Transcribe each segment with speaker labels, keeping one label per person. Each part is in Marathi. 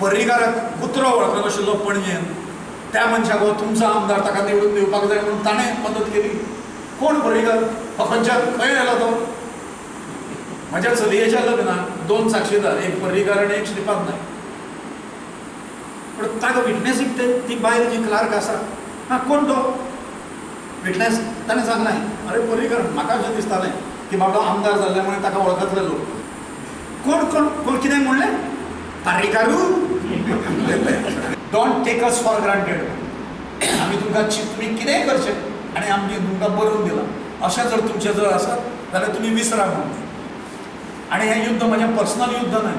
Speaker 1: पर्रीकाराक कुत्रो वळखत आशिल्लो पणजेन त्या मनशाक तुमचो आमदार ताका निवडून दिवपाक जाय म्हणून ताणें मदत केली. कोण पर्रीकार? खंयच्या खंय गेलो तो? म्हज्या चलयेच्या लग्नाक 2 साक्षीदार, एक पर्रीकार आनी एक श्रीपाद नायक. पण ताका विटनेसीक ती बायल जी क्लार्क आसा, हां कोण तो विटनेस? ताणें सांगलें अरे पर्रीकार म्हाका अशें दिसतालें की बाबा आमदार जाल्ले म्हणून ताका वळखतले लोक. कोण कोण कोण कितें म्हणलें? पर्रीकारू. Don't take us for granted. आमी तुमकां तुमी कितेंय करचें आनी आमी तुमकां बरोवन दिलां अशें जर तुमचें जर आसत जाल्यार तुमी विसरा म्हणून. आनी हें युद्ध म्हजें पर्सनल युद्ध न्हय.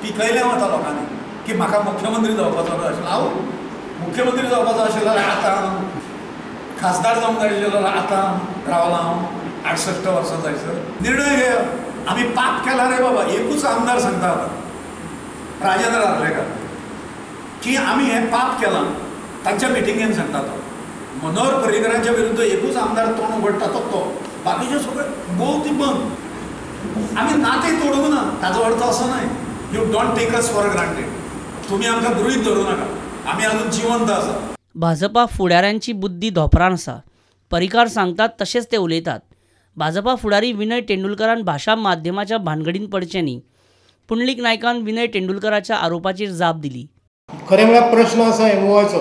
Speaker 1: पिकयलें वता लोकांनी की म्हाका मुख्यमंत्री जावपाचो आशिल्लो. हांव मुख्यमंत्री जावपाचो आशिल्लो जाल्यार आतां, खासदार जावंक जाय आशिल्लो जाल्यार आतां रावला हांव 68 वर्सां जायसर. निर्णय घेया आमी पाप केला रे बाबा. एकूच आमदार सांगता आतां राजेंद्र आर्लेकर की आमी हें पाप केलां. तांच्या मिटिंगेन सांगता तो. मनोहर पर्रीकरांच्या विरुद्ध एकूच आमदार तोंड उगडटा तो. बाकीचे सगळे बोलती बंद. आमी नातें तोडूंक ना ताचो अर्थ असो न्हय. You don't take us for granted. तुमी आमकां गृहीत धरूं नाका. आमी अजून जिवंत आसा.
Speaker 2: भाजपा फुडाऱ्यांची बुद्धी धोपरान आसा. पर्रीकार सांगतात तशेंच ते उलयतात. भाजपा फुडारी विनय तेंडुलकरान भाशा माध्यमाच्या भानगडीन पडचें न्ही. पुंडलीक नायकान विनय तेंडुलकराच्या आरोपाचेर जाप दिली.
Speaker 3: खरें म्हळ्यार प्रश्न आसा एमओआयचो.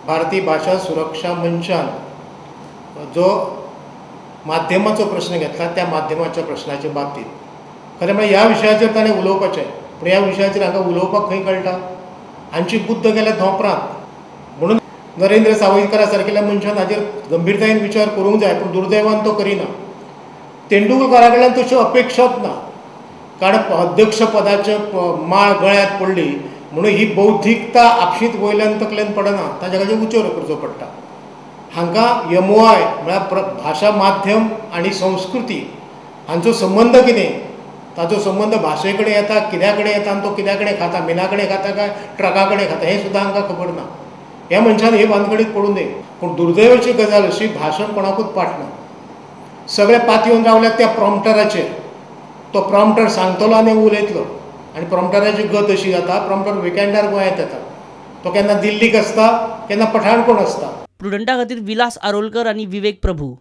Speaker 3: भारतीय भाशा सुरक्षा मंचान जो माध्यमाचो प्रश्न घेतला त्या माध्यमाच्या प्रश्नाच्या बाबतींत खरें म्हळ्यार ह्या विशयाचेर ताणें उलोवपाचें. पूण ह्या विशयाचेर हांकां उलोवपाक खंय कळटा? हांची बुद्द गेल्या धोपरांत. म्हणून नरेंद्र सावयकरा सारकेल्या मनशान हाचेर गंभीरतायेन विचार करूंक जाय. पूण दुर्दैवान तो करिना. तेंडुलकरा कडल्यान तश्यो अपेक्षाच ना. कारण अध्यक्ष पदाचे माळ गळ्यांत पडली म्हणून ही बौद्धीकता आपशींच वयल्यान तकल्यान पडना. ताच्या खातीर उच्चार करचो पडटा. हांकां एमओआय म्हळ्यार भाशा माध्यम आनी संस्कृती हांचो संबंद कितें? ताचो संबंध भाशे कडेन येता, कित्या कडेन येता आनी तो कित्या कडेन खाता, मिना कडेन खाता काय ट्रका कडेन खाता हें सुद्दां हांकां खबर ना. ह्या मनशान हे भानगडीत पडूं नये. पूण दुर्दैवाची गजाल अशी भाशण कोणाकूच पाटना. सगळे पातयेवन रावल्यात त्या प्रॉम्प्टराचेर. तो प्रॉम्प्टर सांगतलो आनी उलयतलो. आनी प्रॉम्प्टराची गत अशी जाता प्रॉम्प्टर विकेंडार गोंयांत येता. तो केन्ना दिल्लीक आसता केन्ना पठाणकोट आसता.
Speaker 2: प्रुडंटा खातीर विलास आरोलकर आनी विवेक प्रभू.